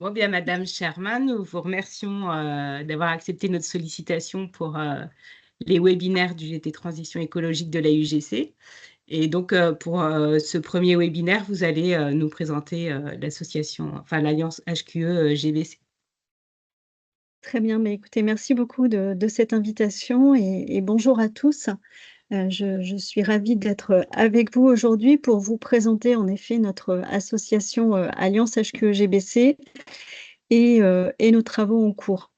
Bon, bien, Madame Sherman, nous vous remercions d'avoir accepté notre sollicitation pour les webinaires du GT Transition écologique de la UGC. Et donc, pour ce premier webinaire, vous allez nous présenter l'association, enfin l'Alliance HQE GBC. Très bien, mais écoutez, merci beaucoup de cette invitation et bonjour à tous. Je suis ravie d'être avec vous aujourd'hui pour vous présenter en effet notre association Alliance HQE-GBC et nos travaux en cours.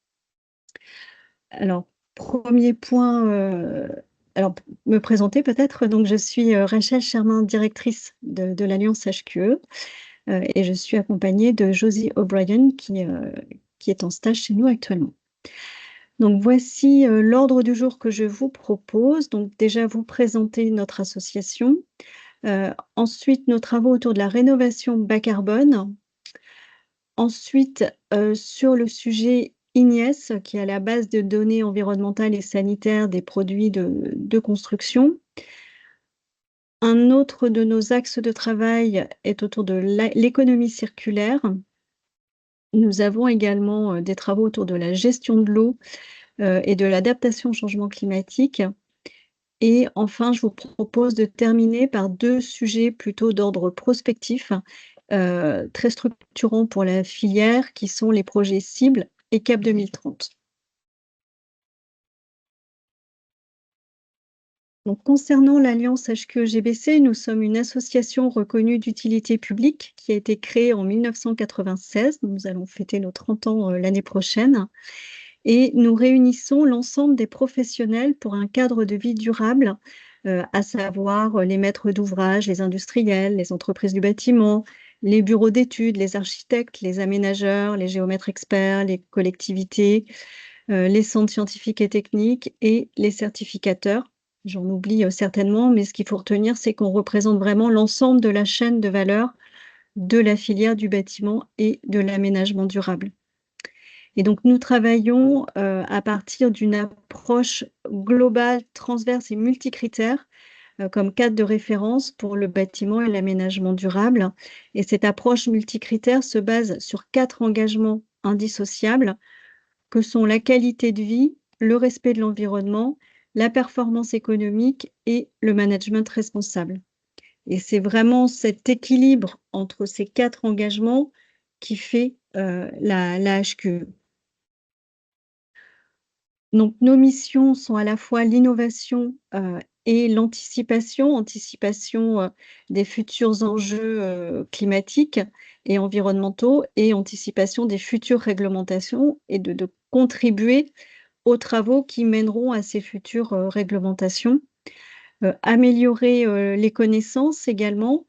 Alors, premier point, me présenter peut-être. Donc, je suis Rachel Sherman, directrice de l'Alliance HQE, et je suis accompagnée de Josie O'Brien qui est en stage chez nous actuellement. Donc voici l'ordre du jour que je vous propose. Donc déjà vous présenter notre association, ensuite nos travaux autour de la rénovation bas carbone, ensuite sur le sujet INIES qui est à la base de données environnementales et sanitaires des produits de construction. Un autre de nos axes de travail est autour de l'économie circulaire. Nous avons également des travaux autour de la gestion de l'eau et de l'adaptation au changement climatique. Et enfin, je vous propose de terminer par 2 sujets plutôt d'ordre prospectif, très structurants pour la filière, qui sont les projets cibles et CAP 2030. Donc concernant l'Alliance HQE-GBC, nous sommes une association reconnue d'utilité publique qui a été créée en 1996. Nous allons fêter nos 30 ans, l'année prochaine. Et nous réunissons l'ensemble des professionnels pour un cadre de vie durable, à savoir les maîtres d'ouvrage, les industriels, les entreprises du bâtiment, les bureaux d'études, les architectes, les aménageurs, les géomètres experts, les collectivités, les centres scientifiques et techniques et les certificateurs. J'en oublie certainement, mais ce qu'il faut retenir, c'est qu'on représente vraiment l'ensemble de la chaîne de valeur de la filière du bâtiment et de l'aménagement durable. Et donc nous travaillons à partir d'une approche globale, transverse et multicritère comme cadre de référence pour le bâtiment et l'aménagement durable. Et cette approche multicritère se base sur 4 engagements indissociables que sont la qualité de vie, le respect de l'environnement, la performance économique et le management responsable. Et c'est vraiment cet équilibre entre ces 4 engagements qui fait la HQE. Donc nos missions sont à la fois l'innovation, et l'anticipation, des futurs enjeux, climatiques et environnementaux et anticipation des futures réglementations et de contribuer aux travaux qui mèneront à ces futures, réglementations. Améliorer, les connaissances également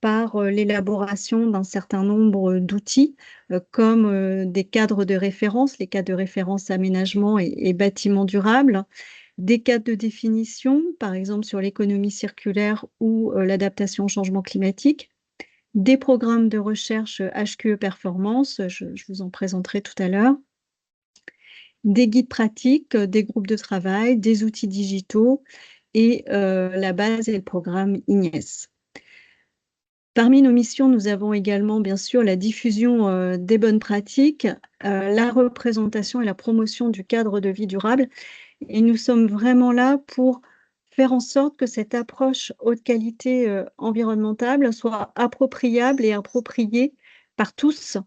par l'élaboration d'un certain nombre d'outils, comme des cadres de référence, les cadres de référence aménagement et bâtiment durable, des cadres de définition, par exemple sur l'économie circulaire ou l'adaptation au changement climatique, des programmes de recherche HQE Performance, je vous en présenterai tout à l'heure, des guides pratiques, des groupes de travail, des outils digitaux et la base et le programme INIES. Parmi nos missions, nous avons également, bien sûr, la diffusion des bonnes pratiques, la représentation et la promotion du cadre de vie durable. Et nous sommes vraiment là pour faire en sorte que cette approche haute qualité environnementale soit appropriable et appropriée par tous.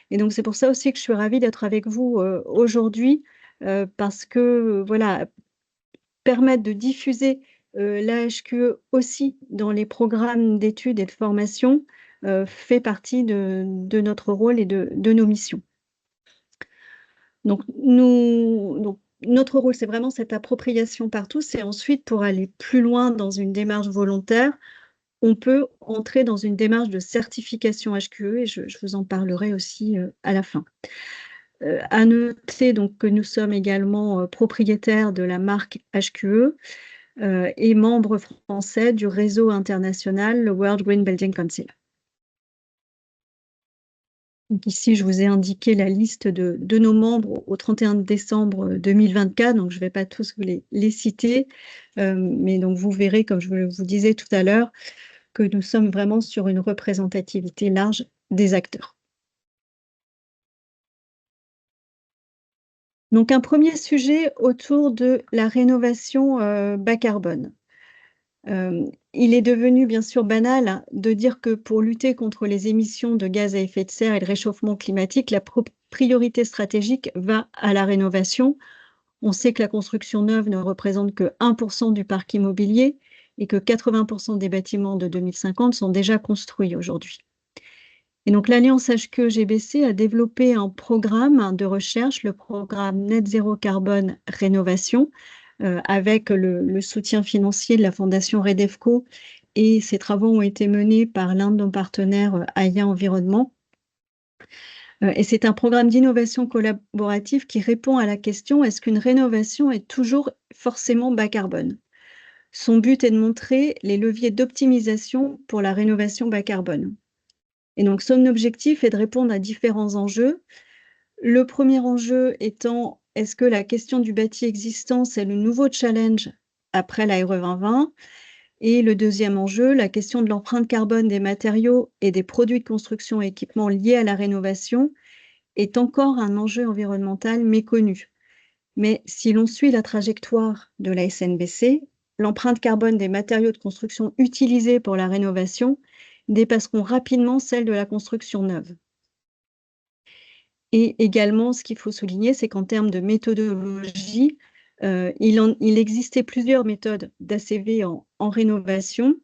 Et donc, c'est pour ça aussi que je suis ravie d'être avec vous aujourd'hui, parce que, voilà, permettre de diffuser l'AHQE aussi dans les programmes d'études et de formation fait partie de notre rôle et de nos missions. Donc notre rôle, c'est vraiment cette appropriation par tous et ensuite pour aller plus loin dans une démarche volontaire, on peut entrer dans une démarche de certification HQE et je vous en parlerai aussi à la fin. À noter donc que nous sommes également propriétaires de la marque HQE, et membre français du réseau international, le World Green Building Council. Donc ici, je vous ai indiqué la liste de nos membres au 31 décembre 2024, donc je ne vais pas tous vous les citer, mais donc vous verrez, comme je vous disais tout à l'heure, que nous sommes vraiment sur une représentativité large des acteurs. Donc, un premier sujet autour de la rénovation bas carbone. Il est devenu bien sûr banal de dire que pour lutter contre les émissions de gaz à effet de serre et le réchauffement climatique, la priorité stratégique va à la rénovation. On sait que la construction neuve ne représente que 1% du parc immobilier et que 80% des bâtiments de 2050 sont déjà construits aujourd'hui. Et donc l'Alliance HQE-GBC a développé un programme de recherche, le programme Net Zéro Carbone Rénovation, avec le soutien financier de la Fondation Redefco, et ces travaux ont été menés par l'un de nos partenaires, Aya Environnement. Et c'est un programme d'innovation collaborative qui répond à la question: est-ce qu'une rénovation est toujours forcément bas carbone? Son but est de montrer les leviers d'optimisation pour la rénovation bas carbone. Et donc son objectif est de répondre à différents enjeux. Le premier enjeu étant: est-ce que la question du bâti existant, c'est le nouveau challenge après la RE 2020? Et le deuxième enjeu, la question de l'empreinte carbone des matériaux et des produits de construction et équipements liés à la rénovation, est encore un enjeu environnemental méconnu. Mais si l'on suit la trajectoire de la SNBC, l'empreinte carbone des matériaux de construction utilisés pour la rénovation dépasseront rapidement celle de la construction neuve. Et également, ce qu'il faut souligner, c'est qu'en termes de méthodologie, il existait plusieurs méthodes d'ACV en rénovation.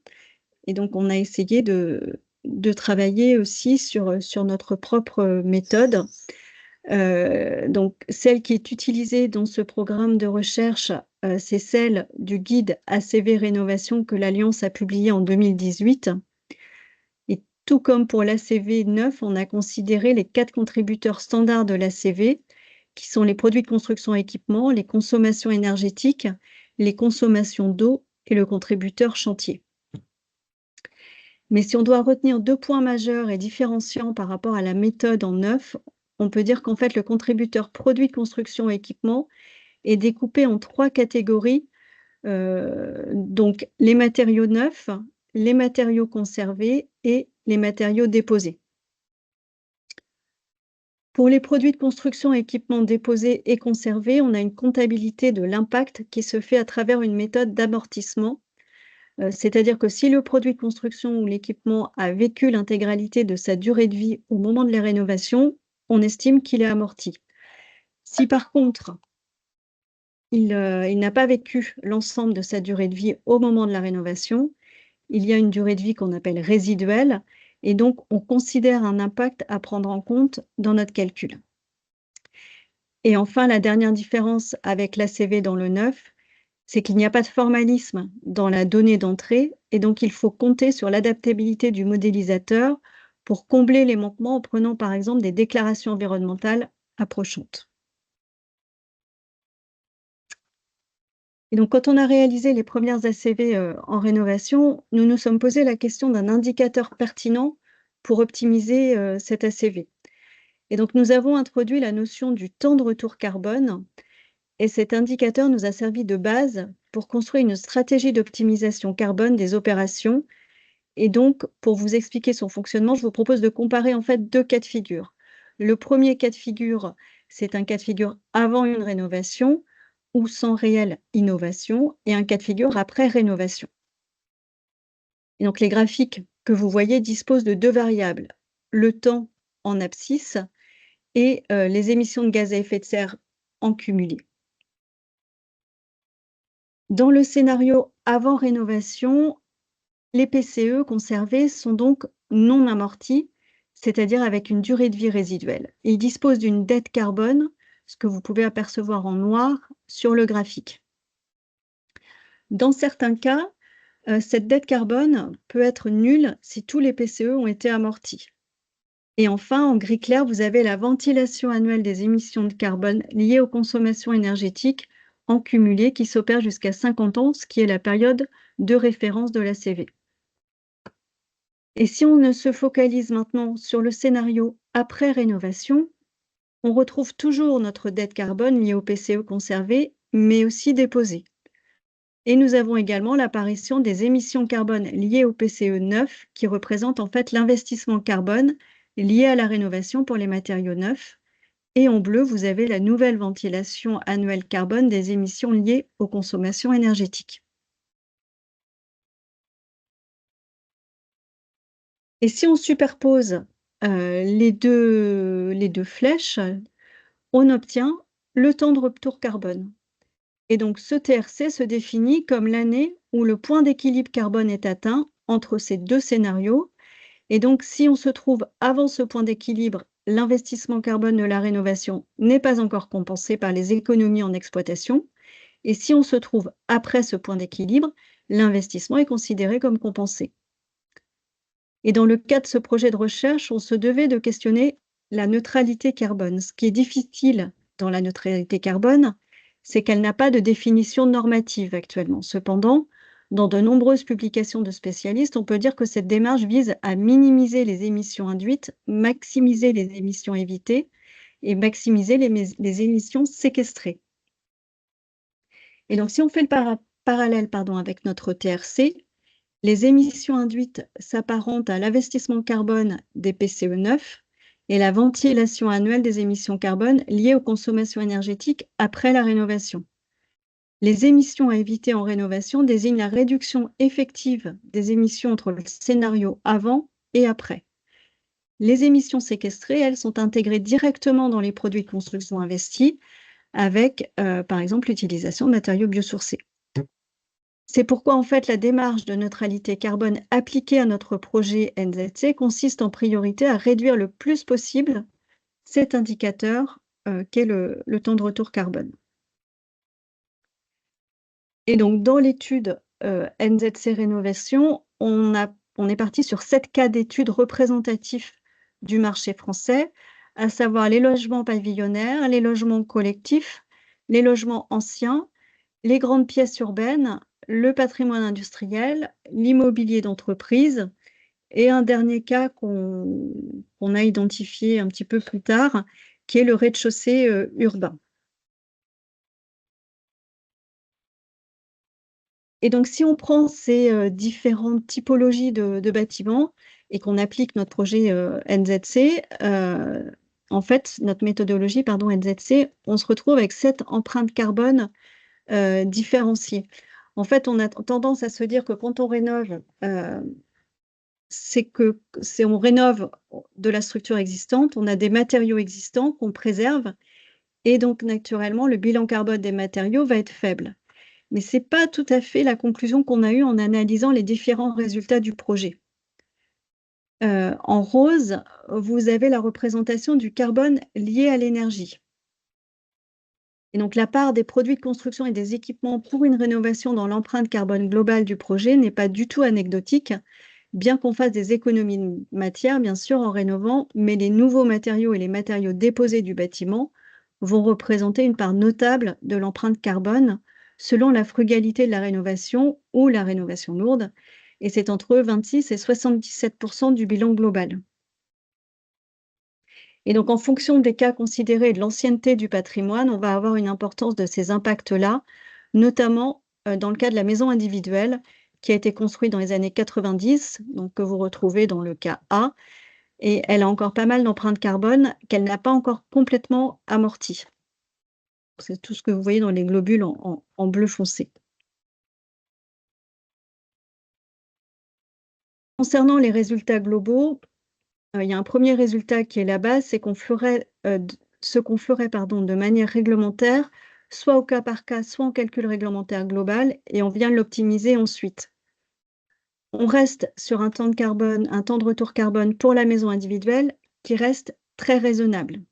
Et donc, on a essayé de travailler aussi sur notre propre méthode. Donc, celle qui est utilisée dans ce programme de recherche, c'est celle du guide ACV Rénovation que l'Alliance a publié en 2018. Et tout comme pour l'ACV neuf, on a considéré les 4 contributeurs standards de l'ACV, qui sont les produits de construction et équipement, les consommations énergétiques, les consommations d'eau et le contributeur chantier. Mais si on doit retenir 2 points majeurs et différenciants par rapport à la méthode en neuf, on peut dire qu'en fait, le contributeur produit de construction et équipement est découpé en 3 catégories. Donc, les matériaux neufs, les matériaux conservés et les matériaux déposés. Pour les produits de construction et équipements déposés et conservés, on a une comptabilité de l'impact qui se fait à travers une méthode d'amortissement. C'est-à-dire que si le produit de construction ou l'équipement a vécu l'intégralité de sa durée de vie au moment de la rénovation, on estime qu'il est amorti. Si par contre, il n'a pas vécu l'ensemble de sa durée de vie au moment de la rénovation, il y a une durée de vie qu'on appelle résiduelle, et donc on considère un impact à prendre en compte dans notre calcul. Et enfin, la dernière différence avec l'ACV dans le neuf, c'est qu'il n'y a pas de formalisme dans la donnée d'entrée, et donc il faut compter sur l'adaptabilité du modélisateur pour combler les manquements en prenant par exemple des déclarations environnementales approchantes. Et donc, quand on a réalisé les premières ACV en rénovation, nous nous sommes posé la question d'un indicateur pertinent pour optimiser cet ACV. Et donc, nous avons introduit la notion du temps de retour carbone, et cet indicateur nous a servi de base pour construire une stratégie d'optimisation carbone des opérations. Et donc, pour vous expliquer son fonctionnement, je vous propose de comparer en fait 2 cas de figure. Le premier cas de figure, c'est un cas de figure avant une rénovation ou sans réelle innovation, et un cas de figure après rénovation. Et donc les graphiques que vous voyez disposent de 2 variables, le temps en abscisse et les émissions de gaz à effet de serre en cumulé. Dans le scénario avant rénovation, les PCE conservés sont donc non amortis, c'est-à-dire avec une durée de vie résiduelle. Ils disposent d'une dette carbone, ce que vous pouvez apercevoir en noir sur le graphique. Dans certains cas, cette dette carbone peut être nulle si tous les PCE ont été amortis. Et enfin, en gris clair, vous avez la ventilation annuelle des émissions de carbone liées aux consommations énergétiques en cumulé qui s'opère jusqu'à 50 ans, ce qui est la période de référence de l'ACV. Et si on ne se focalise maintenant sur le scénario après rénovation, on retrouve toujours notre dette carbone liée au PCE conservé, mais aussi déposé. Et nous avons également l'apparition des émissions carbone liées au PCE neuf, qui représentent en fait l'investissement carbone lié à la rénovation pour les matériaux neufs. Et en bleu, vous avez la nouvelle ventilation annuelle carbone des émissions liées aux consommations énergétiques. Et si on superpose les deux flèches, on obtient le temps de retour carbone. Et donc, ce TRC se définit comme l'année où le point d'équilibre carbone est atteint entre ces deux scénarios. Et donc, si on se trouve avant ce point d'équilibre, l'investissement carbone de la rénovation n'est pas encore compensé par les économies en exploitation. Et si on se trouve après ce point d'équilibre, l'investissement est considéré comme compensé. Et dans le cas de ce projet de recherche, on se devait de questionner la neutralité carbone. Ce qui est difficile dans la neutralité carbone, c'est qu'elle n'a pas de définition normative actuellement. Cependant, dans de nombreuses publications de spécialistes, on peut dire que cette démarche vise à minimiser les émissions induites, maximiser les émissions évitées et maximiser les émissions séquestrées. Et donc, si on fait le parallèle avec notre TRC, les émissions induites s'apparentent à l'investissement carbone des PCE9 et la ventilation annuelle des émissions carbone liées aux consommations énergétiques après la rénovation. Les émissions à éviter en rénovation désignent la réduction effective des émissions entre le scénario avant et après. Les émissions séquestrées, elles, sont intégrées directement dans les produits de construction investis avec, par exemple, l'utilisation de matériaux biosourcés. C'est pourquoi, en fait, la démarche de neutralité carbone appliquée à notre projet NZC consiste en priorité à réduire le plus possible cet indicateur qu'est le temps de retour carbone. Et donc, dans l'étude NZC Rénovation, on est parti sur 7 cas d'études représentatifs du marché français, à savoir les logements pavillonnaires, les logements collectifs, les logements anciens, les grandes pièces urbaines, le patrimoine industriel, l'immobilier d'entreprise et un dernier cas qu'on a identifié un petit peu plus tard, qui est le rez-de-chaussée urbain. Et donc, si on prend ces différentes typologies de bâtiments et qu'on applique notre projet NZC, en fait, notre méthodologie, NZC, on se retrouve avec 7 empreintes carbone différenciées. En fait, on a tendance à se dire que quand on rénove, on rénove de la structure existante, on a des matériaux existants qu'on préserve, et donc naturellement, le bilan carbone des matériaux va être faible. Mais ce n'est pas tout à fait la conclusion qu'on a eue en analysant les différents résultats du projet. En rose, vous avez la représentation du carbone lié à l'énergie. Et donc, la part des produits de construction et des équipements pour une rénovation dans l'empreinte carbone globale du projet n'est pas du tout anecdotique, bien qu'on fasse des économies de matière, bien sûr, en rénovant, mais les nouveaux matériaux et les matériaux déposés du bâtiment vont représenter une part notable de l'empreinte carbone, selon la frugalité de la rénovation ou la rénovation lourde, et c'est entre 26 et 77% du bilan global. Et donc, en fonction des cas considérés et de l'ancienneté du patrimoine, on va avoir une importance de ces impacts-là, notamment dans le cas de la maison individuelle, qui a été construite dans les années 90, donc que vous retrouvez dans le cas A, et elle a encore pas mal d'empreintes carbone qu'elle n'a pas encore complètement amorties. C'est tout ce que vous voyez dans les globules en bleu foncé. Concernant les résultats globaux, il y a un premier résultat qui est la base, c'est ce qu'on ferait de manière réglementaire, soit au cas par cas, soit en calcul réglementaire global, et on vient l'optimiser ensuite. On reste sur un temps de retour carbone pour la maison individuelle qui reste très raisonnable.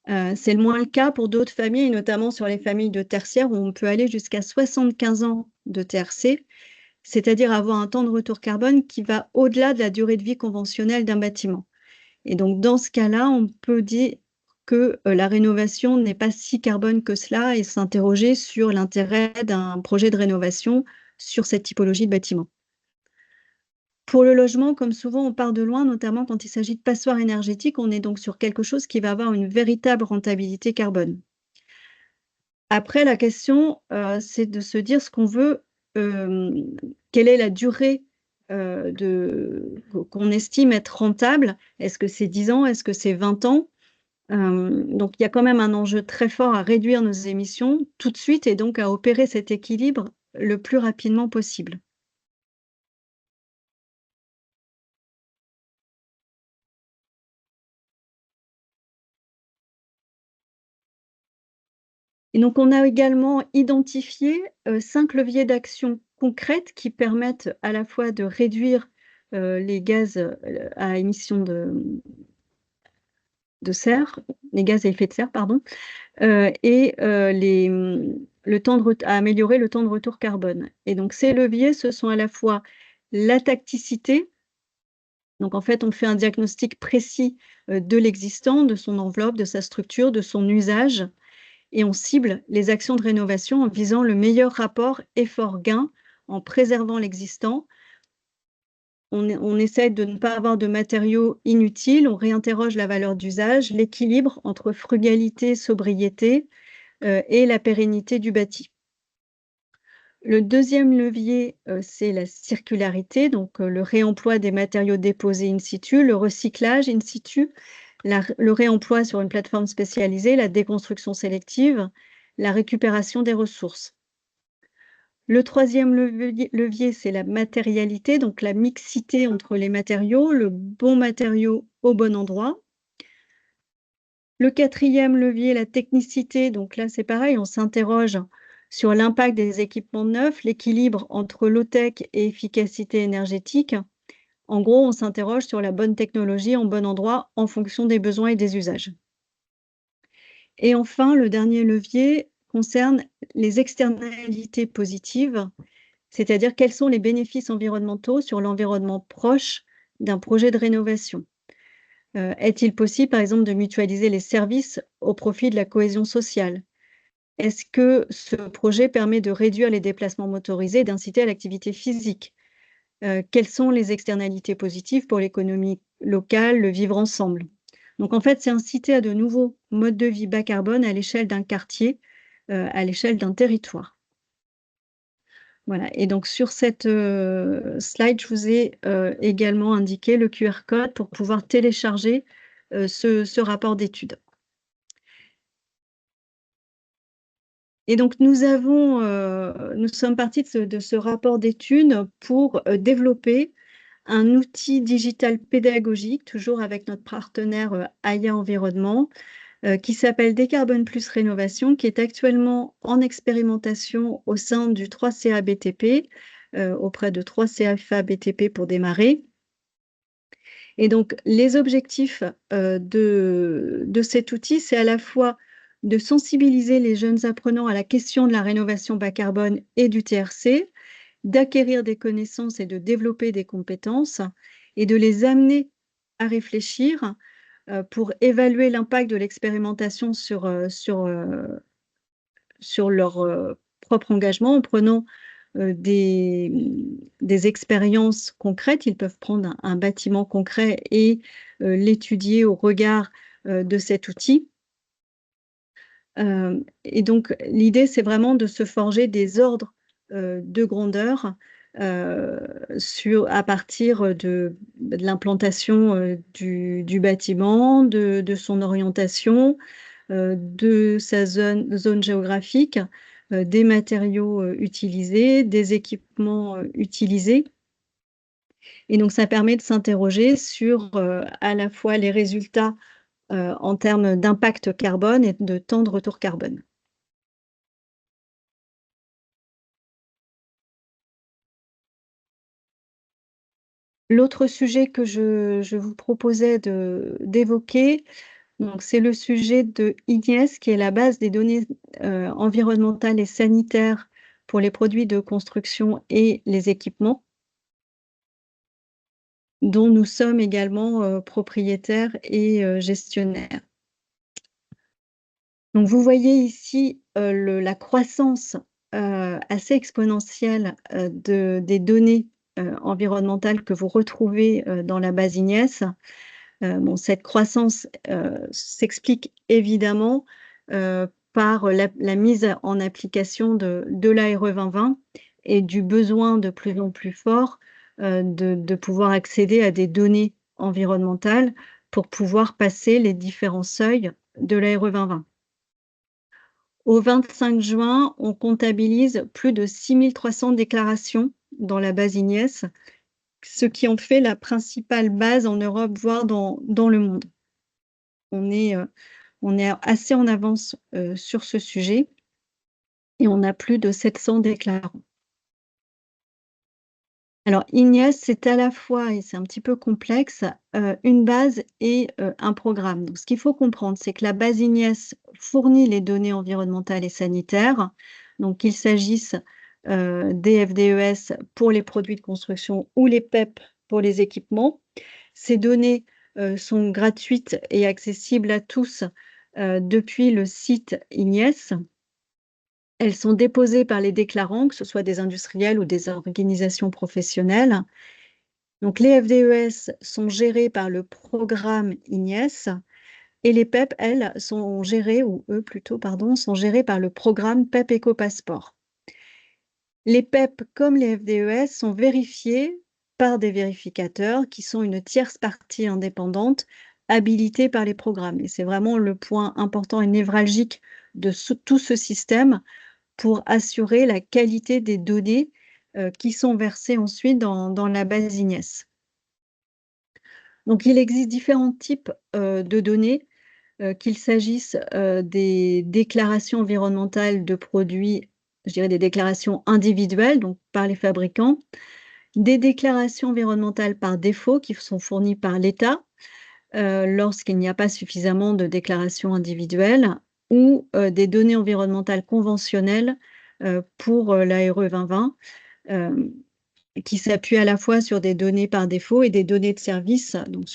C'est le moins le cas pour d'autres familles, et notamment sur les familles de tertiaire, où on peut aller jusqu'à 75 ans de TRC, c'est-à-dire avoir un temps de retour carbone qui va au-delà de la durée de vie conventionnelle d'un bâtiment. Et donc, dans ce cas-là, on peut dire que la rénovation n'est pas si carbone que cela, et s'interroger sur l'intérêt d'un projet de rénovation sur cette typologie de bâtiment. Pour le logement, comme souvent, on part de loin, notamment quand il s'agit de passoires énergétiques. On est donc sur quelque chose qui va avoir une véritable rentabilité carbone. Après, la question, c'est de se dire ce qu'on veut, quelle est la durée qu'on estime être rentable. Est-ce que c'est 10 ans? Est-ce que c'est 20 ans? Donc, il y a quand même un enjeu très fort à réduire nos émissions tout de suite et donc à opérer cet équilibre le plus rapidement possible. Et donc, on a également identifié 5 leviers d'action concrètes qui permettent à la fois de réduire les gaz à émissions de serre, les gaz à effet de serre, pardon, et le temps de à améliorer le temps de retour carbone. Et donc, ces leviers, ce sont à la fois la tacticité. Donc en fait, on fait un diagnostic précis, de l'existant, de son enveloppe, de sa structure, de son usage et on cible les actions de rénovation en visant le meilleur rapport effort-gain, en préservant l'existant. On essaie de ne pas avoir de matériaux inutiles, on réinterroge la valeur d'usage, l'équilibre entre frugalité, sobriété, et la pérennité du bâti. Le deuxième levier, c'est la circularité, donc le réemploi des matériaux déposés in situ, le recyclage in situ, le réemploi sur une plateforme spécialisée, la déconstruction sélective, la récupération des ressources. Le troisième levier, c'est la matérialité, donc la mixité entre les matériaux, le bon matériau au bon endroit. Le quatrième levier, la technicité, donc là, c'est pareil, on s'interroge sur l'impact des équipements neufs, l'équilibre entre low-tech et efficacité énergétique. En gros, on s'interroge sur la bonne technologie en bon endroit en fonction des besoins et des usages. Et enfin, le dernier levier concerne les externalités positives, c'est-à-dire quels sont les bénéfices environnementaux sur l'environnement proche d'un projet de rénovation. Est-il possible, par exemple, de mutualiser les services au profit de la cohésion sociale? Est-ce que ce projet permet de réduire les déplacements motorisés et d'inciter à l'activité physique? Quelles sont les externalités positives pour l'économie locale, le vivre ensemble? Donc en fait, c'est inciter à de nouveaux modes de vie bas carbone à l'échelle d'un quartier, à l'échelle d'un territoire. Voilà et donc sur cette, slide, je vous ai, également indiqué le QR code pour pouvoir télécharger, ce rapport d'étude. Et donc nous sommes partis de ce rapport d'études pour, développer un outil digital pédagogique, toujours avec notre partenaire, Aya Environnement, qui s'appelle Décarbone Plus Rénovation, qui est actuellement en expérimentation au sein du 3CA BTP, auprès de 3 CFA BTP pour démarrer. Et donc les objectifs, de cet outil, c'est à la fois de sensibiliser les jeunes apprenants à la question de la rénovation bas carbone et du TRC, d'acquérir des connaissances et de développer des compétences et de les amener à réfléchir, pour évaluer l'impact de l'expérimentation sur leur, propre engagement en prenant, des expériences concrètes. Ils peuvent prendre un bâtiment concret et l'étudier au regard, de cet outil. Et donc l'idée, c'est vraiment de se forger des ordres, de grandeur, à partir de l'implantation, du bâtiment, de son orientation, de sa zone géographique, des matériaux, utilisés, des équipements, utilisés. Et donc ça permet de s'interroger sur, à la fois les résultats, en termes d'impact carbone et de temps de retour carbone. L'autre sujet que je vous proposais d'évoquer, donc c'est le sujet de INIES, qui est la base des données, environnementales et sanitaires pour les produits de construction et les équipements, dont nous sommes également, propriétaires et gestionnaires. Donc vous voyez ici, la croissance, assez exponentielle, des données, environnementales que vous retrouvez, dans la base INIES. Bon, cette croissance, s'explique évidemment, par la mise en application de l'ARE 2020 et du besoin de plus en plus fort, de pouvoir accéder à des données environnementales pour pouvoir passer les différents seuils de l'ARE 2020. Au 25 juin, on comptabilise plus de 6300 déclarations dans la base INIES, ce qui en fait la principale base en Europe, voire dans le monde. On est assez en avance sur ce sujet et on a plus de 700 déclarants. Alors INIES, c'est à la fois, et c'est un petit peu complexe, une base et un programme. Donc ce qu'il faut comprendre, c'est que la base INIES fournit les données environnementales et sanitaires, donc qu'il s'agisse des FDES pour les produits de construction ou les PEP pour les équipements. Ces données sont gratuites et accessibles à tous depuis le site INIES. Elles sont déposées par les déclarants, que ce soit des industriels ou des organisations professionnelles. Donc, les FDES sont gérés par le programme INIES et les PEP, elles, sont gérées, ou eux plutôt, pardon, sont gérés par le programme PEP Éco-Passeport. Les PEP, comme les FDES, sont vérifiés par des vérificateurs qui sont une tierce partie indépendante habilitée par les programmes. Et c'est vraiment le point important et névralgique de tout ce système pour assurer la qualité des données qui sont versées ensuite dans la base INIES. Donc, il existe différents types de données, qu'il s'agisse des déclarations environnementales de produits, je dirais des déclarations individuelles, donc par les fabricants, des déclarations environnementales par défaut qui sont fournies par l'État lorsqu'il n'y a pas suffisamment de déclarations individuelles, ou des données environnementales conventionnelles pour l'ARE 2020, qui s'appuie à la fois sur des données par défaut et des données de service, donc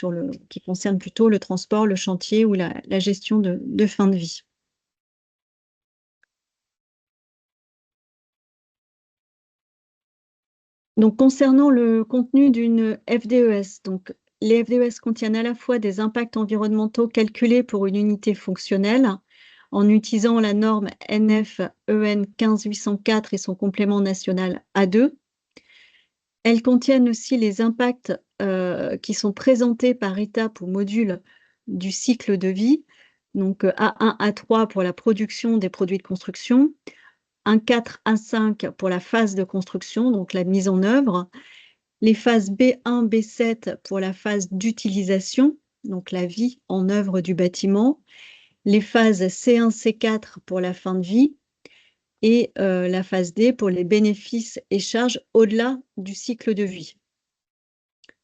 qui concernent plutôt le transport, le chantier ou la gestion de fin de vie. Donc, concernant le contenu d'une FDES, donc les FDES contiennent à la fois des impacts environnementaux calculés pour une unité fonctionnelle en utilisant la norme NF-EN 15804 et son complément national A2. Elles contiennent aussi les impacts qui sont présentés par étapes ou modules du cycle de vie, donc A1, A3 pour la production des produits de construction, un 4, A5 pour la phase de construction, donc la mise en œuvre, les phases B1, B7 pour la phase d'utilisation, donc la vie en œuvre du bâtiment, les phases C1, C4 pour la fin de vie, et la phase D pour les bénéfices et charges au-delà du cycle de vie.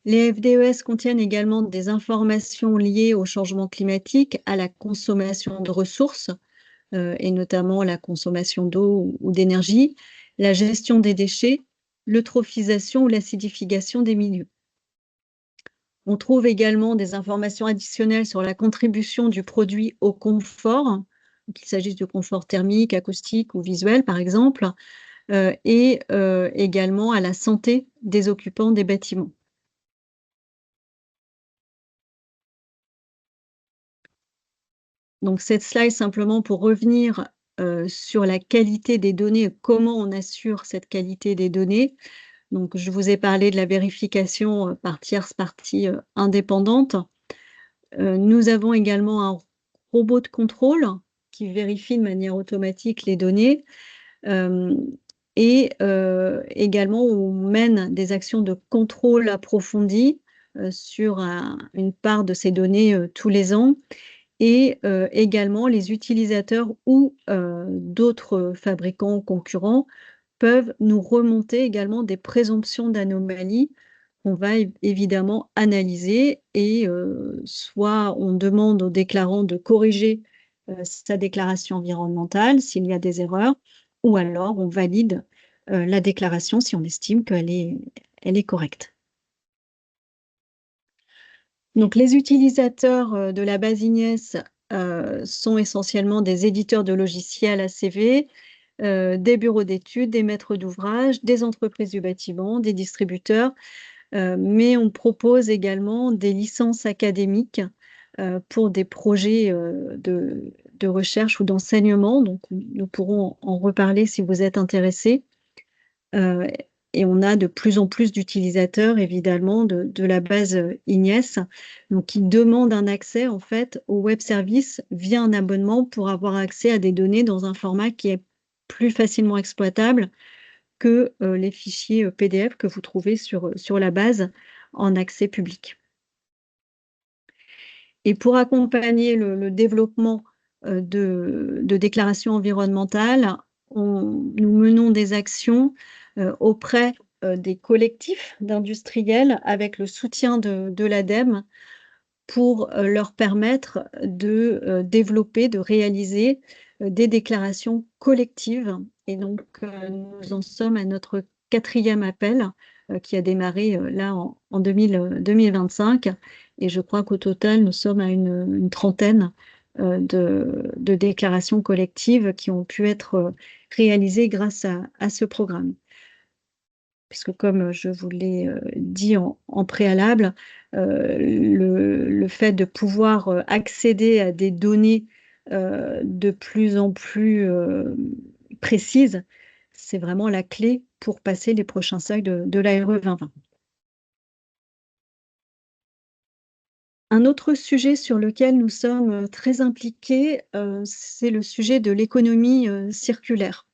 Les FDES contiennent également des informations liées au changement climatique, à la consommation de ressources, et notamment la consommation d'eau ou d'énergie, la gestion des déchets, l'eutrophisation ou l'acidification des milieux. On trouve également des informations additionnelles sur la contribution du produit au confort, qu'il s'agisse de confort thermique, acoustique ou visuel par exemple, et également à la santé des occupants des bâtiments. Donc cette slide, simplement pour revenir sur la qualité des données, comment on assure cette qualité des données. Donc je vous ai parlé de la vérification par tierce partie indépendante. Nous avons également un robot de contrôle qui vérifie de manière automatique les données. Et également, on mène des actions de contrôle approfondi sur une part de ces données tous les ans. Et également, les utilisateurs ou d'autres fabricants concurrents peuvent nous remonter également des présomptions d'anomalies qu'on va évidemment analyser, et soit on demande au déclarant de corriger sa déclaration environnementale s'il y a des erreurs, ou alors on valide la déclaration si on estime qu'elle est correcte. Donc, les utilisateurs de la base INIES sont essentiellement des éditeurs de logiciels ACV, des bureaux d'études, des maîtres d'ouvrage, des entreprises du bâtiment, des distributeurs, mais on propose également des licences académiques pour des projets de recherche ou d'enseignement. Donc, nous pourrons en reparler si vous êtes intéressés. Et on a de plus en plus d'utilisateurs, évidemment, de la base Ignes, donc qui demandent un accès, en fait, au web service via un abonnement pour avoir accès à des données dans un format qui est plus facilement exploitable que les fichiers PDF que vous trouvez sur la base en accès public. Et pour accompagner le développement de déclarations environnementales, nous menons des actions auprès des collectifs d'industriels avec le soutien de l'ADEME pour leur permettre de développer, de réaliser des déclarations collectives. Et donc, nous en sommes à notre 4e appel qui a démarré là en 2025. Et je crois qu'au total, nous sommes à une trentaine de déclarations collectives qui ont pu être réalisées grâce à ce programme. Puisque comme je vous l'ai dit en préalable, le fait de pouvoir accéder à des données de plus en plus précises, c'est vraiment la clé pour passer les prochains seuils de l'ARE 2020. Un autre sujet sur lequel nous sommes très impliqués, c'est le sujet de l'économie circulaire.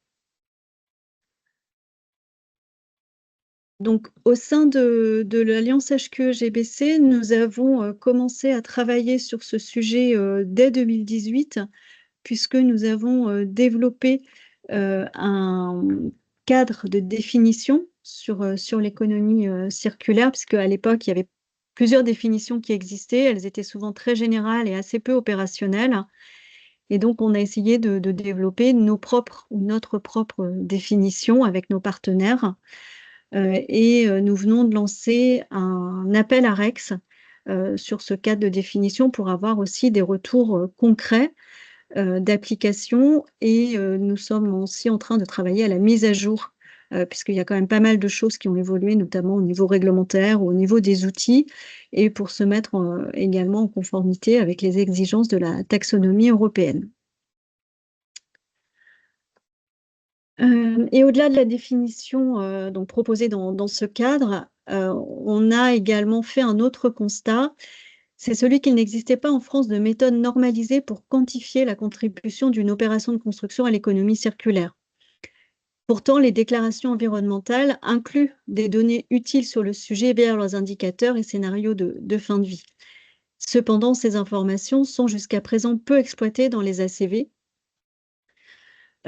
Donc, au sein de l'Alliance HQE-GBC, nous avons commencé à travailler sur ce sujet dès 2018, puisque nous avons développé un cadre de définition sur l'économie circulaire, puisque à l'époque, il y avait plusieurs définitions qui existaient. Elles étaient souvent très générales et assez peu opérationnelles. Et donc, on a essayé de développer notre propre définition avec nos partenaires. Et nous venons de lancer un appel à REX sur ce cadre de définition pour avoir aussi des retours concrets d'application. Et nous sommes aussi en train de travailler à la mise à jour, puisqu'il y a quand même pas mal de choses qui ont évolué, notamment au niveau réglementaire ou au niveau des outils, et pour se mettre également en conformité avec les exigences de la taxonomie européenne. Et au-delà de la définition donc proposée dans ce cadre, on a également fait un autre constat, c'est celui qu'il n'existait pas en France de méthode normalisée pour quantifier la contribution d'une opération de construction à l'économie circulaire. Pourtant, les déclarations environnementales incluent des données utiles sur le sujet via leurs indicateurs et scénarios de fin de vie. Cependant, ces informations sont jusqu'à présent peu exploitées dans les ACV.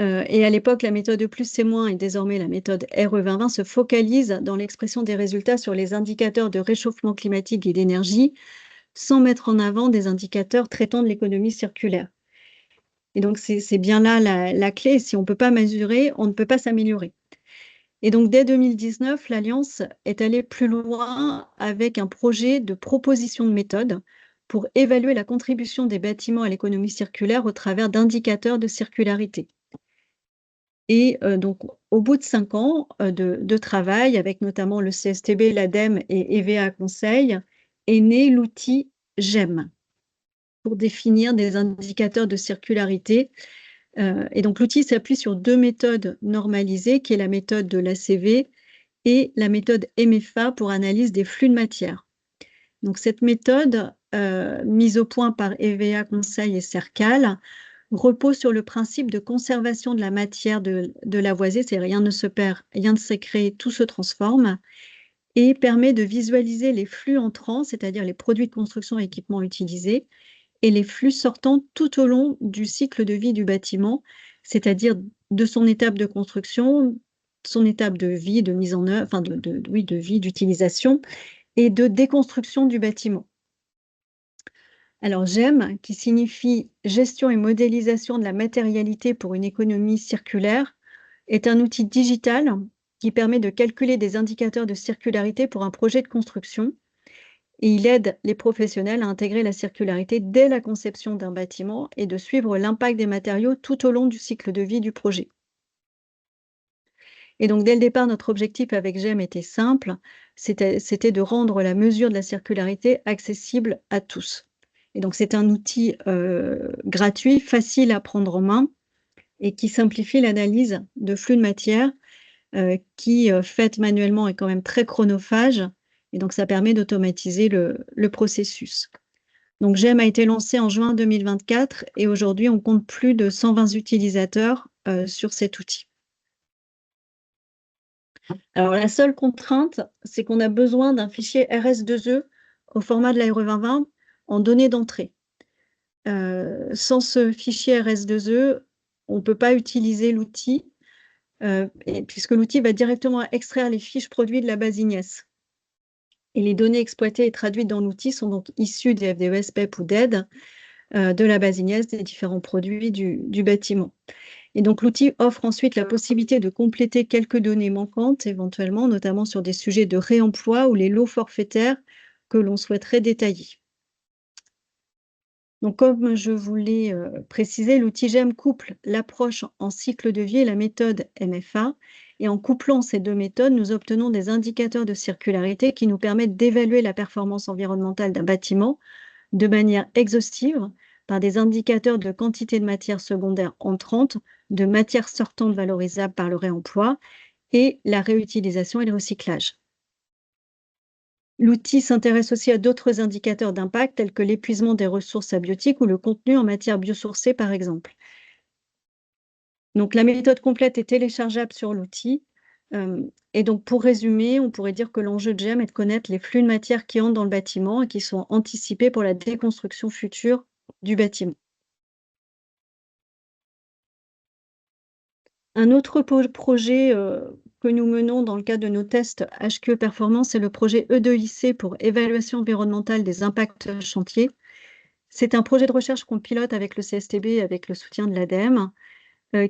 Et à l'époque, la méthode E+C- et désormais la méthode RE 2020 se focalise dans l'expression des résultats sur les indicateurs de réchauffement climatique et d'énergie, sans mettre en avant des indicateurs traitant de l'économie circulaire. Et donc, c'est bien là la clé. Si on ne peut pas mesurer, on ne peut pas s'améliorer. Et donc, dès 2019, l'Alliance est allée plus loin avec un projet de proposition de méthode pour évaluer la contribution des bâtiments à l'économie circulaire au travers d'indicateurs de circularité. Et donc, au bout de 5 ans de travail, avec notamment le CSTB, l'ADEME et EVA Conseil, est né l'outil GEM pour définir des indicateurs de circularité. Et donc, l'outil s'appuie sur 2 méthodes normalisées, qui est la méthode de l'ACV et la méthode MFA pour analyse des flux de matière. Donc, cette méthode, mise au point par EVA Conseil et Cercal, repose sur le principe de conservation de la matière de Lavoisier, c'est rien ne se perd, rien ne se crée, tout se transforme, et permet de visualiser les flux entrants, c'est-à-dire les produits de construction et équipements utilisés, et les flux sortants tout au long du cycle de vie du bâtiment, c'est-à-dire de son étape de construction, son étape de vie, de mise en œuvre, enfin de vie, d'utilisation, et de déconstruction du bâtiment. Alors, GEM, qui signifie Gestion et modélisation de la matérialité pour une économie circulaire, est un outil digital qui permet de calculer des indicateurs de circularité pour un projet de construction. Et il aide les professionnels à intégrer la circularité dès la conception d'un bâtiment et de suivre l'impact des matériaux tout au long du cycle de vie du projet. Et donc, dès le départ, notre objectif avec GEM était simple, c'était de rendre la mesure de la circularité accessible à tous. Et donc, c'est un outil gratuit, facile à prendre en main et qui simplifie l'analyse de flux de matière qui, faite manuellement, est quand même très chronophage. Et donc, ça permet d'automatiser le processus. Donc, GEM a été lancé en juin 2024 et aujourd'hui, on compte plus de 120 utilisateurs sur cet outil. Alors, la seule contrainte, c'est qu'on a besoin d'un fichier RS2E au format de la RE2020 en données d'entrée. Sans ce fichier RS2E, on ne peut pas utiliser l'outil, puisque l'outil va directement extraire les fiches produits de la base IGNES. Et les données exploitées et traduites dans l'outil sont donc issues des FDES, PEP ou DED, de la base IGNES, des différents produits du bâtiment. Et donc, l'outil offre ensuite la possibilité de compléter quelques données manquantes, éventuellement, notamment sur des sujets de réemploi ou les lots forfaitaires que l'on souhaiterait détailler. Donc, comme je vous l'ai précisé, l'outil GEM couple l'approche en cycle de vie et la méthode MFA. Et en couplant ces deux méthodes, nous obtenons des indicateurs de circularité qui nous permettent d'évaluer la performance environnementale d'un bâtiment de manière exhaustive par des indicateurs de quantité de matières secondaires entrantes, de matières sortantes valorisables par le réemploi et la réutilisation et le recyclage. L'outil s'intéresse aussi à d'autres indicateurs d'impact tels que l'épuisement des ressources abiotiques ou le contenu en matière biosourcée, par exemple. Donc, la méthode complète est téléchargeable sur l'outil. Et donc, pour résumer, on pourrait dire que l'enjeu de GEM est de connaître les flux de matière qui entrent dans le bâtiment et qui sont anticipés pour la déconstruction future du bâtiment. Un autre projet que nous menons dans le cadre de nos tests HQE Performance, c'est le projet E2IC pour évaluation environnementale des impacts chantiers. C'est un projet de recherche qu'on pilote avec le CSTB, avec le soutien de l'ADEME,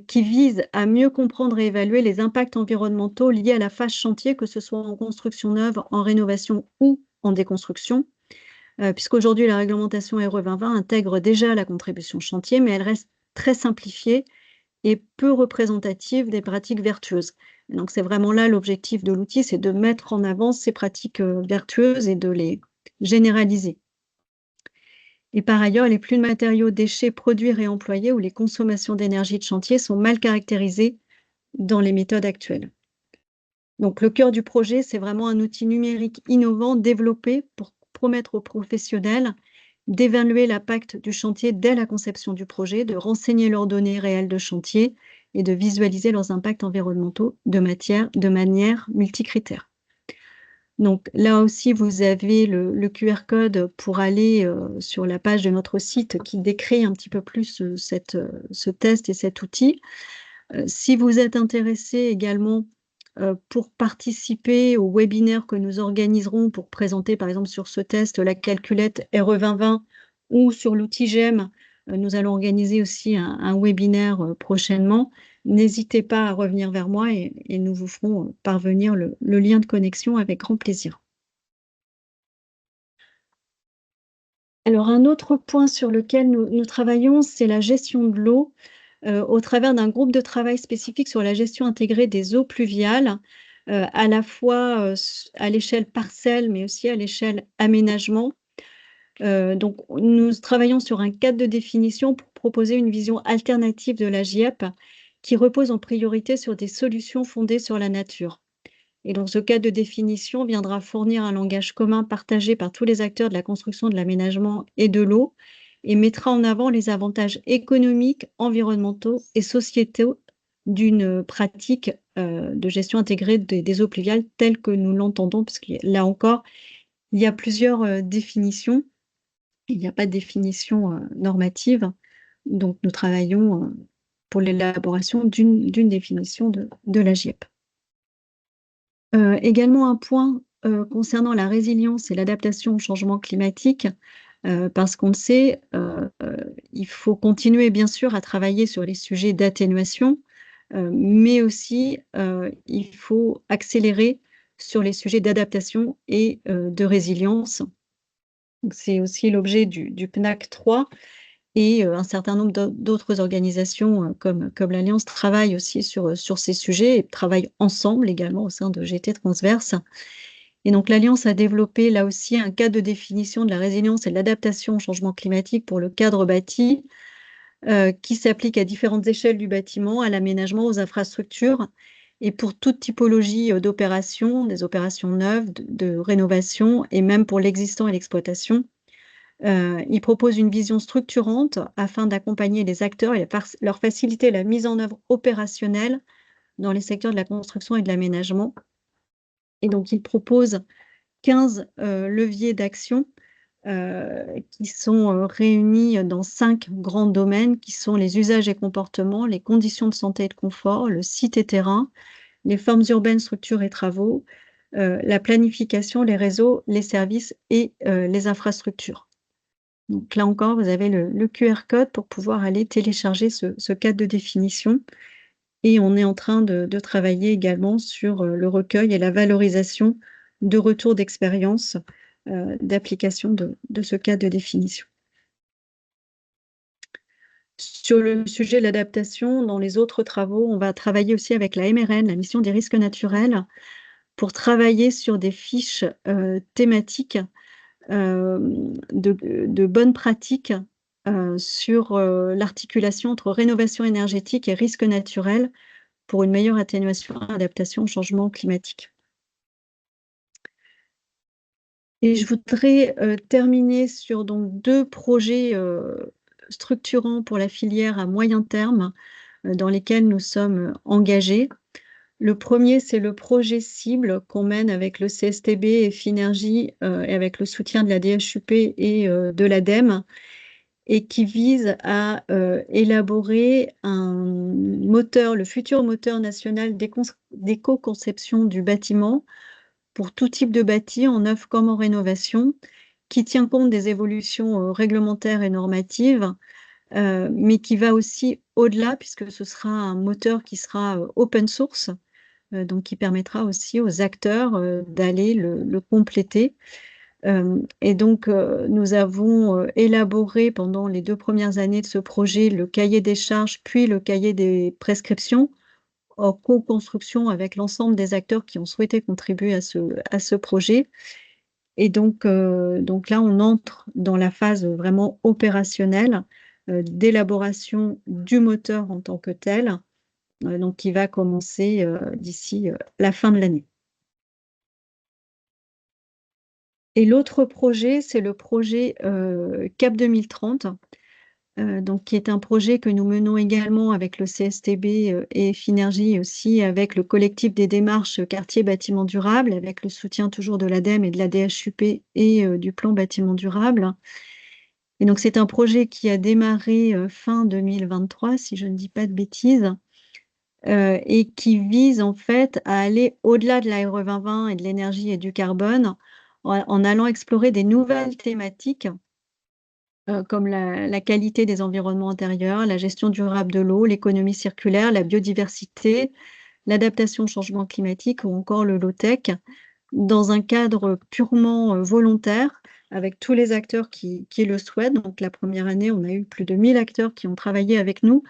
qui vise à mieux comprendre et évaluer les impacts environnementaux liés à la phase chantier, que ce soit en construction neuve, en rénovation ou en déconstruction, puisqu'aujourd'hui la réglementation RE 2020 intègre déjà la contribution chantier, mais elle reste très simplifiée et peu représentative des pratiques vertueuses. Et donc c'est vraiment là l'objectif de l'outil, c'est de mettre en avant ces pratiques vertueuses et de les généraliser. Et par ailleurs, les flux de matériaux, déchets, produits réemployés ou les consommations d'énergie de chantier sont mal caractérisés dans les méthodes actuelles. Donc le cœur du projet, c'est vraiment un outil numérique innovant développé pour promettre aux professionnels d'évaluer l'impact du chantier dès la conception du projet, de renseigner leurs données réelles de chantier et de visualiser leurs impacts environnementaux de manière multicritère. Donc là aussi, vous avez le QR code pour aller sur la page de notre site qui décrit un petit peu plus ce test et cet outil. Si vous êtes intéressé également pour participer au webinaire que nous organiserons pour présenter par exemple sur ce test la calculette RE 2020 ou sur l'outil GEM, nous allons organiser aussi un webinaire prochainement. N'hésitez pas à revenir vers moi et nous vous ferons parvenir le lien de connexion avec grand plaisir. Alors, un autre point sur lequel nous travaillons, c'est la gestion de l'eau au travers d'un groupe de travail spécifique sur la gestion intégrée des eaux pluviales, à la fois à l'échelle parcelle, mais aussi à l'échelle aménagement. Donc, nous travaillons sur un cadre de définition pour proposer une vision alternative de la GIEP qui repose en priorité sur des solutions fondées sur la nature. Et donc, ce cadre de définition viendra fournir un langage commun partagé par tous les acteurs de la construction, de l'aménagement et de l'eau et mettra en avant les avantages économiques, environnementaux et sociétaux d'une pratique de gestion intégrée des eaux pluviales telle que nous l'entendons, parce que là encore, il y a plusieurs définitions. Il n'y a pas de définition normative, donc nous travaillons pour l'élaboration d'une définition de la GIEP. Également un point concernant la résilience et l'adaptation au changement climatique, parce qu'on le sait, il faut continuer bien sûr à travailler sur les sujets d'atténuation, mais aussi il faut accélérer sur les sujets d'adaptation et de résilience. C'est aussi l'objet du PNAC 3 et un certain nombre d'autres organisations comme l'Alliance travaillent aussi sur ces sujets et travaillent ensemble également au sein de GT Transverse. Et donc l'Alliance a développé là aussi un cadre de définition de la résilience et de l'adaptation au changement climatique pour le cadre bâti qui s'applique à différentes échelles du bâtiment, à l'aménagement, aux infrastructures et pour toute typologie d'opérations, des opérations neuves, de rénovation et même pour l'existant et l'exploitation. Il propose une vision structurante afin d'accompagner les acteurs et leur faciliter la mise en œuvre opérationnelle dans les secteurs de la construction et de l'aménagement. Et donc, il propose 15 leviers d'action qui sont réunis dans 5 grands domaines qui sont les usages et comportements, les conditions de santé et de confort, le site et terrain, les formes urbaines, structures et travaux, la planification, les réseaux, les services et les infrastructures. Donc là encore, vous avez le QR code pour pouvoir aller télécharger ce cadre de définition. Et on est en train de travailler également sur le recueil et la valorisation de retours d'expérience d'application de ce cadre de définition. Sur le sujet de l'adaptation, dans les autres travaux, on va travailler aussi avec la MRN, la mission des risques naturels, pour travailler sur des fiches thématiques de bonnes pratiques sur l'articulation entre rénovation énergétique et risques naturels pour une meilleure atténuation et adaptation au changement climatique. Et je voudrais terminer sur donc 2 projets structurants pour la filière à moyen terme dans lesquels nous sommes engagés. Le premier, c'est le projet cible qu'on mène avec le CSTB et Finergie et avec le soutien de la DHUP et de l'ADEME et qui vise à élaborer un moteur, le futur moteur national d'éco-conception du bâtiment pour tout type de bâti, en neuf comme en rénovation, qui tient compte des évolutions réglementaires et normatives, mais qui va aussi au-delà, puisque ce sera un moteur qui sera open source, donc qui permettra aussi aux acteurs d'aller le compléter. Et donc, nous avons élaboré pendant les 2 premières années de ce projet le cahier des charges, puis le cahier des prescriptions, en co-construction avec l'ensemble des acteurs qui ont souhaité contribuer à ce projet. Et donc là, on entre dans la phase vraiment opérationnelle d'élaboration du moteur en tant que tel, donc qui va commencer d'ici la fin de l'année. Et l'autre projet, c'est le projet CAP 2030, donc qui est un projet que nous menons également avec le CSTB et Finergie, aussi avec le collectif des démarches quartier bâtiment durable, avec le soutien toujours de l'ADEME et de la DHUP et du plan bâtiment durable. Et donc c'est un projet qui a démarré fin 2023, si je ne dis pas de bêtises, et qui vise en fait à aller au-delà de l'ARE 2020 et de l'énergie et du carbone, en allant explorer des nouvelles thématiques comme la qualité des environnements intérieurs, la gestion durable de l'eau, l'économie circulaire, la biodiversité, l'adaptation au changement climatique ou encore le low-tech, dans un cadre purement volontaire, avec tous les acteurs qui le souhaitent. Donc la première année, on a eu plus de 1000 acteurs qui ont travaillé avec nous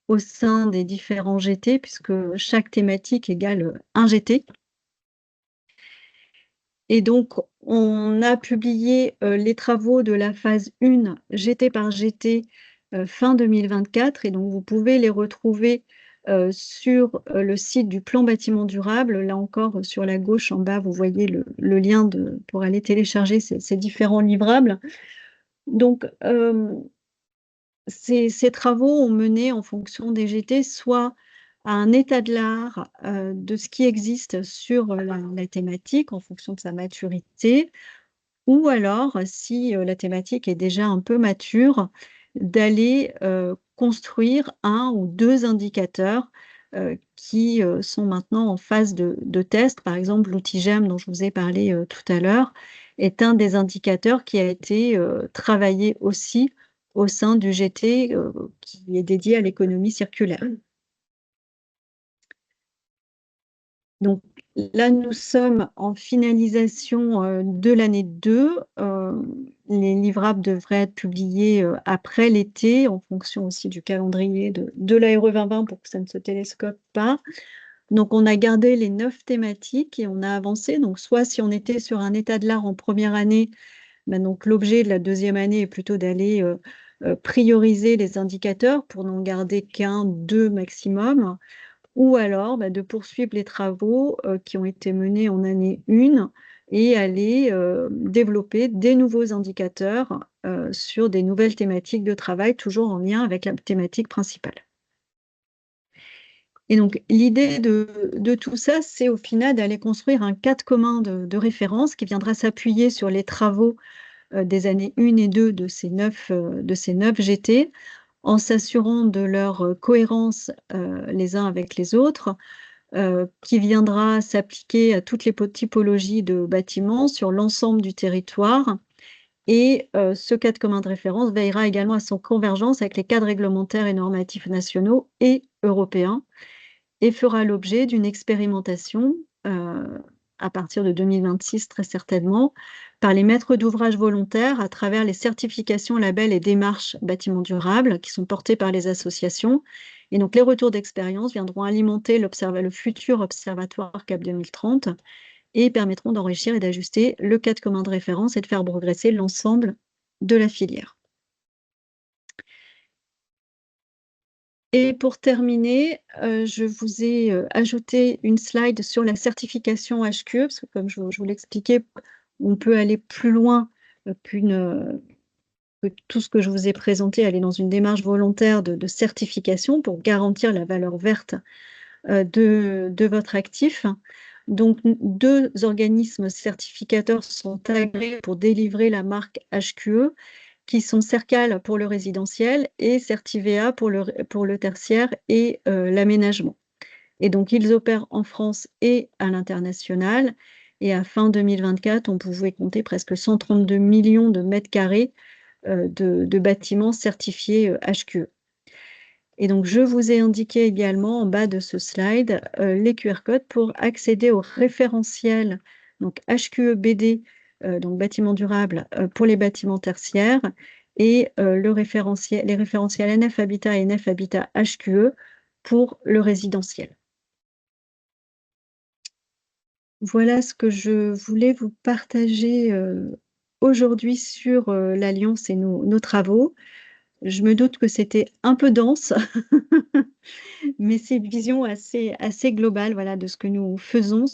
au sein des différents GT, puisque chaque thématique égale un GT. Et donc, on a publié les travaux de la phase 1, GT par GT, fin 2024. Et donc, vous pouvez les retrouver sur le site du plan bâtiment durable. Là encore, sur la gauche en bas, vous voyez le lien pour aller télécharger ces différents livrables. Donc, ces travaux ont mené en fonction des GT, soit à un état de l'art de ce qui existe sur la thématique en fonction de sa maturité, ou alors, si la thématique est déjà un peu mature, d'aller construire 1 ou 2 indicateurs qui sont maintenant en phase de test. Par exemple, l'outil GEM dont je vous ai parlé tout à l'heure est un des indicateurs qui a été travaillé aussi au sein du GT qui est dédié à l'économie circulaire. Donc là, nous sommes en finalisation de l'année 2. Les livrables devraient être publiés après l'été, en fonction aussi du calendrier de l'ARE 2020 pour que ça ne se télescope pas. Donc on a gardé les 9 thématiques et on a avancé. Donc soit si on était sur un état de l'art en première année, ben donc l'objet de la deuxième année est plutôt d'aller prioriser les indicateurs pour n'en garder qu'1, 2 maximum. ou alors de poursuivre les travaux qui ont été menés en année 1 et aller développer des nouveaux indicateurs sur des nouvelles thématiques de travail, toujours en lien avec la thématique principale. Et donc, l'idée de tout ça, c'est au final d'aller construire un cadre commun de référence qui viendra s'appuyer sur les travaux des années 1 et 2 de ces 9 GT, en s'assurant de leur cohérence les uns avec les autres, qui viendra s'appliquer à toutes les typologies de bâtiments sur l'ensemble du territoire. Et ce cadre commun de référence veillera également à son convergence avec les cadres réglementaires et normatifs nationaux et européens, et fera l'objet d'une expérimentation à partir de 2026 très certainement, par les maîtres d'ouvrage volontaires à travers les certifications, labels et démarches bâtiments durables qui sont portés par les associations. Et donc les retours d'expérience viendront alimenter le futur observatoire CAP 2030 et permettront d'enrichir et d'ajuster le cadre commun de référence et de faire progresser l'ensemble de la filière. Et pour terminer, je vous ai ajouté une slide sur la certification HQE, parce que comme je vous l'expliquais, on peut aller plus loin que tout ce que je vous ai présenté, aller dans une démarche volontaire de certification pour garantir la valeur verte de votre actif. Donc, 2 organismes certificateurs sont agréés pour délivrer la marque HQE, qui sont Cercal pour le résidentiel et Certivea pour le tertiaire et l'aménagement. Et donc, ils opèrent en France et à l'international. Et à fin 2024, on pouvait compter presque 132 millions de mètres carrés de bâtiments certifiés HQE. Et donc, je vous ai indiqué également en bas de ce slide les QR codes pour accéder au référentiel donc HQE-BD, donc bâtiment durable pour les bâtiments tertiaires, et les référentiels NF Habitat et NF Habitat HQE pour le résidentiel. Voilà ce que je voulais vous partager aujourd'hui sur l'Alliance et nos travaux. Je me doute que c'était un peu dense, mais c'est une vision assez globale, voilà, de ce que nous faisons,